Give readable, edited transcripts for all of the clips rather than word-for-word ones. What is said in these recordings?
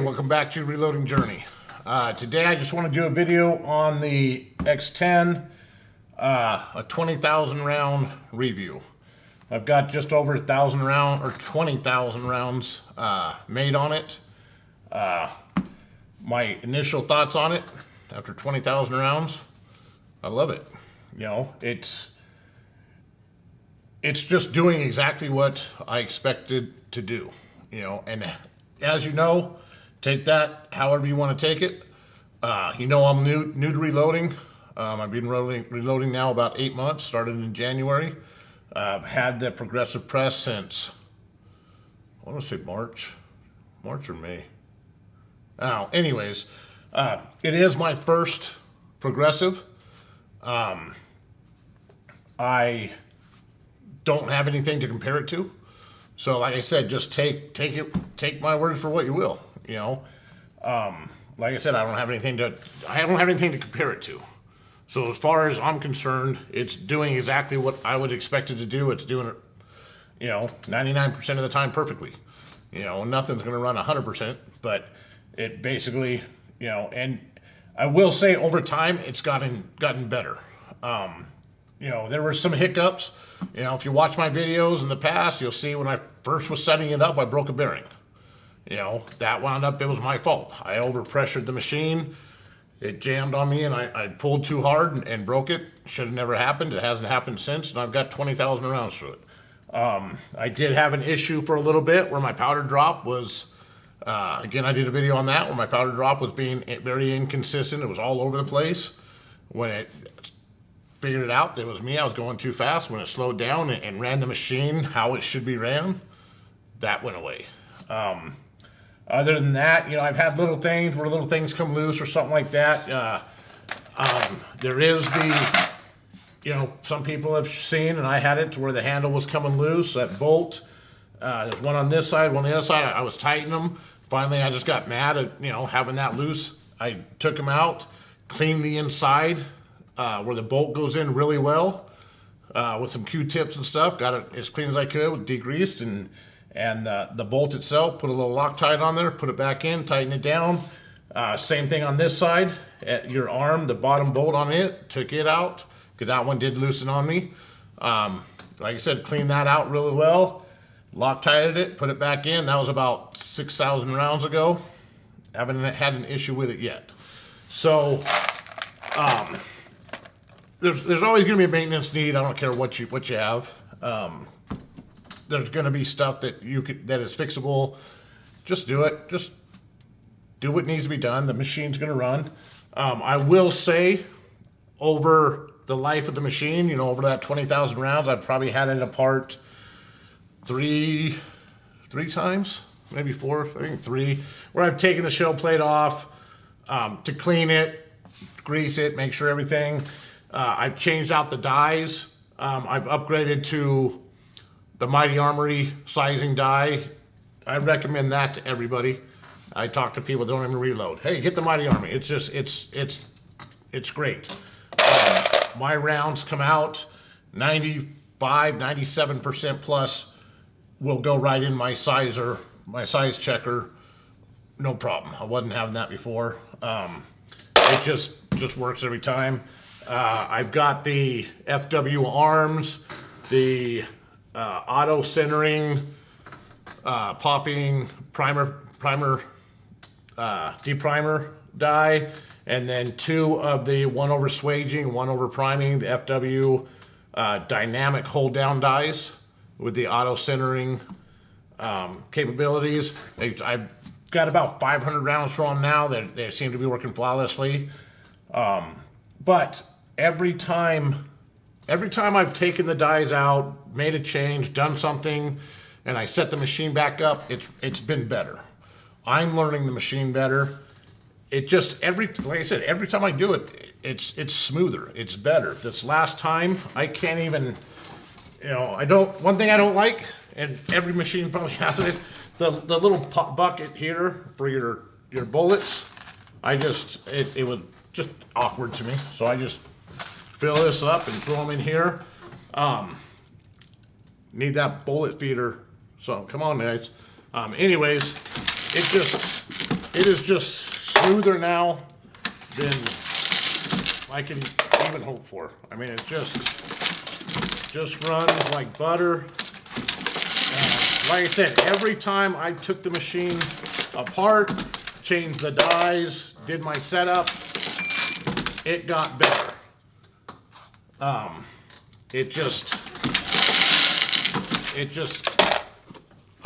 welcome back to Reloading Journey. Today I just want to do a video on the X-10, a 20,000 round review. I've got just over 1,000 rounds, or 20,000 rounds made on it. My initial thoughts on it after 20,000 rounds, I love it. You know, it's just doing exactly what I expected to do. You know, and as you know, take that however you want to take it. You know, I'm new to reloading. I've been reloading now about 8 months, started in January. I've had the progressive press since, I want to say March or May. Oh, anyways, it is my first progressive. I don't have anything to compare it to. So like I said, just take my word for what you will, you know. Like I said, I don't have anything to compare it to. So as far as I'm concerned, it's doing exactly what I would expect it to do. It's doing it, you know, 99% of the time perfectly. You know, nothing's going to run 100%, but it basically, you know, and I will say over time it's gotten better. You know, there were some hiccups. You know, if you watch my videos in the past, you'll see when I first was setting it up, I broke a bearing. You know, that wound up, it was my fault. I overpressured the machine. It jammed on me and I pulled too hard and broke it. Should have never happened. It hasn't happened since, and I've got 20,000 rounds through it. I did have an issue for a little bit where my powder drop was, again, I did a video on that, where my powder drop was being very inconsistent. It was all over the place. When it figured it out, it was me. I was going too fast. When it slowed down and ran the machine how it should be ran, that went away. Other than that, you know, I've had little things where little things come loose or something like that. There is the, you know, some people have seen, and I had it to where the handle was coming loose, that bolt. There's one on this side, one on the other side. I was tightening them. Finally, I just got mad at, you know, having that loose. I took them out, cleaned the inside where the bolt goes in really well with some Q-tips and stuff. Got it as clean as I could, with degreased, and the bolt itself, put a little Loctite on there, put it back in, tighten it down. Same thing on this side, at your arm, the bottom bolt on it, took it out, because that one did loosen on me. Like I said, cleaned that out really well, Loctited it, put it back in. That was about 6,000 rounds ago. Haven't had an issue with it yet. So, there's always going to be a maintenance need. I don't care what you have. There's going to be stuff that that is fixable. Just do it. Just do what needs to be done. The machine's going to run. I will say, over the life of the machine, you know, over that 20,000 rounds, I've probably had it apart three times, maybe four. I think three, where I've taken the shell plate off to clean it, grease it, make sure everything. I've changed out the dies. I've upgraded to the Mighty Armory sizing die. I recommend that to everybody. I talk to people that don't even reload. Hey, get the Mighty Armory. It's just, it's great. My rounds come out 95, 97% plus will go right in my sizer, my size checker. No problem. I wasn't having that before. It just works every time. I've got the FW arms, the auto centering, popping deprimer die, and then two of the 1 over swaging, 1 over priming, the FW dynamic hold down dies with the auto centering capabilities. I've got about 500 rounds from them now. They seem to be working flawlessly. But every time I've taken the dies out, made a change, done something, and I set the machine back up, it's been better. I'm learning the machine better. It just, like I said, every time I do it, it's smoother, it's better. This last time, I can't even, you know, one thing I don't like, and every machine probably has it, the little bucket here for your bullets. It was just awkward to me, so I just fill this up and throw them in here. Need that bullet feeder, so come on guys. Anyways, it just, it is just smoother now than I can even hope for. I mean, it just runs like butter. And like I said, every time I took the machine apart, changed the dies, did my setup, it got better.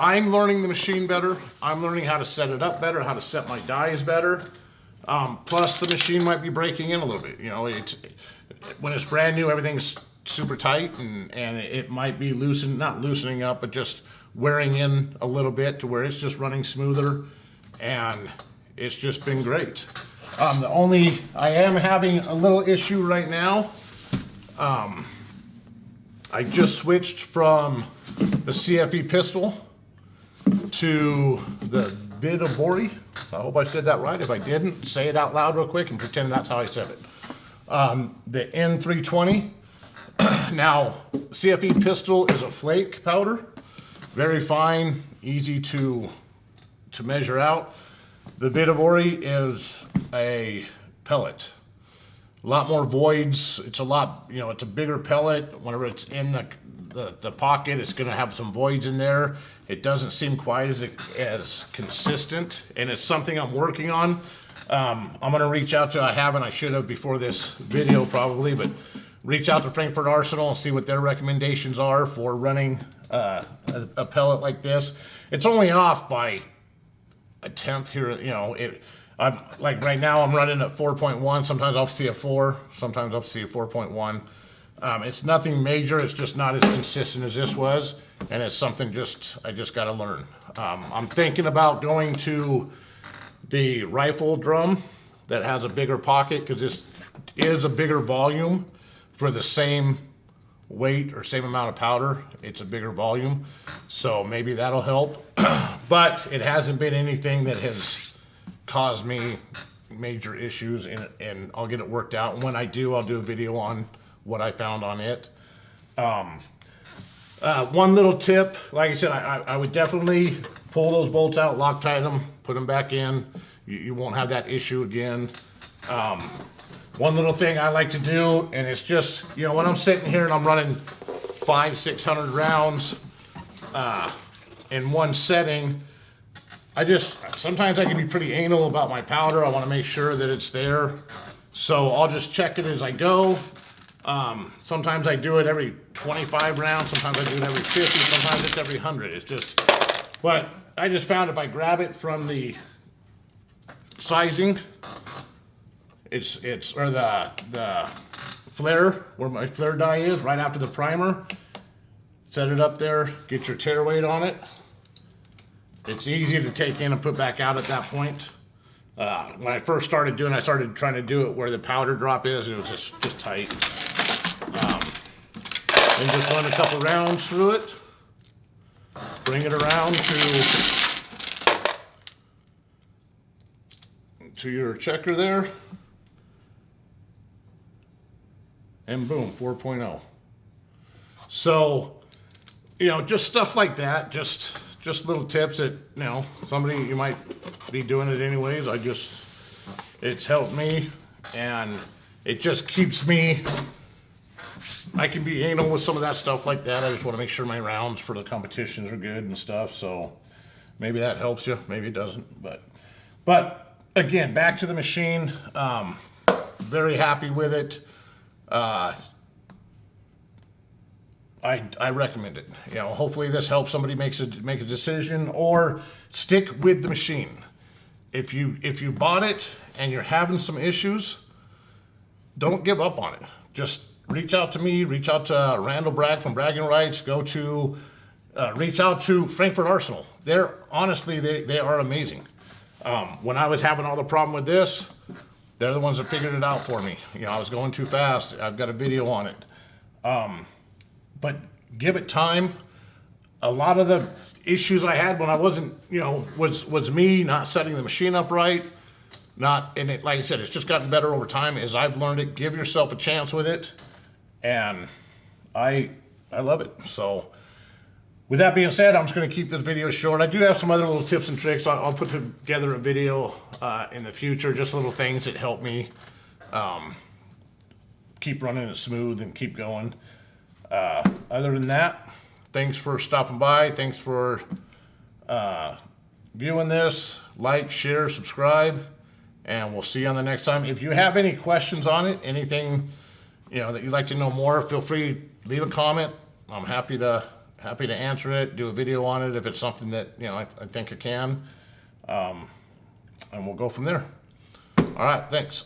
I'm learning the machine better. I'm learning how to set it up better, how to set my dies better. Plus the machine might be breaking in a little bit. You know, when it's brand new, everything's super tight, and it might be not loosening up, but just wearing in a little bit to where it's just running smoother, and it's just been great. I am having a little issue right now. I just switched from the CFE pistol to the Vidavori. I hope I said that right. If I didn't, say it out loud real quick and pretend that's how I said it. The N320. Now, CFE pistol is a flake powder. Very fine, easy to measure out. The Vidavori is a pellet. A lot more voids. It's it's a bigger pellet. Whenever it's in the pocket, it's gonna have some voids in there. It doesn't seem quite as consistent, and it's something I'm working on. I'm gonna reach out to, I should have before this video probably, but reach out to Frankford Arsenal and see what their recommendations are for running a pellet like this. It's only off by a tenth here, you know. I'm like right now I'm running at 4.1. Sometimes I'll see a 4, sometimes I'll see a 4.1. It's nothing major, it's just not as consistent as this was, and it's something I just gotta learn. I'm thinking about going to the rifle drum that has a bigger pocket, because this is a bigger volume for the same weight or same amount of powder. It's a bigger volume, so maybe that'll help. But it hasn't been anything that has caused me major issues, and I'll get it worked out. And when I do, I'll do a video on what I found on it. One little tip, like I said, I would definitely pull those bolts out, Loctite them, put them back in. You won't have that issue again. One little thing I like to do, and it's just, when I'm sitting here and I'm running 500-600 rounds in one setting, sometimes I can be pretty anal about my powder. I want to make sure that it's there. So I'll just check it as I go. Sometimes I do it every 25 rounds. Sometimes I do it every 50. Sometimes it's every 100. But I just found if I grab it from the sizing, or the flare, where my flare die is, right after the primer, set it up there, get your tear weight on it. It's easy to take in and put back out at that point. When I first started doing it, I started trying to do it where the powder drop is, and it was just tight. And just run a couple rounds through it. Bring it around to your checker there. And boom, 4.0. So, just stuff like that, just little tips that, somebody, you might be doing it anyways. It's helped me, and it just keeps me, I can be anal with some of that stuff like that. I just want to make sure my rounds for the competitions are good and stuff. So maybe that helps you, maybe it doesn't, but again, back to the machine. Very happy with it. I recommend it. Hopefully this helps somebody make a decision, or stick with the machine. If you bought it and you're having some issues, don't give up on it. Just reach out to me, reach out to Randall Bragg from Bragging Rights, reach out to Frankford Arsenal. Honestly, they are amazing. When I was having all the problem with this, they're the ones that figured it out for me. I was going too fast. I've got a video on it. But give it time. A lot of the issues I had when I wasn't, was me not setting the machine up right. Like I said, it's just gotten better over time as I've learned it. Give yourself a chance with it. And I love it. So with that being said, I'm just going to keep this video short. I do have some other little tips and tricks. I'll put together a video in the future, just little things that help me keep running it smooth and keep going. Other than that, thanks for stopping by. Thanks for viewing this. Like, share, subscribe, and we'll see you on the next time. If you have any questions on it, anything that you'd like to know more, feel free to leave a comment. I'm happy to answer it, do a video on it if it's something that I think I can, and we'll go from there. All right, thanks.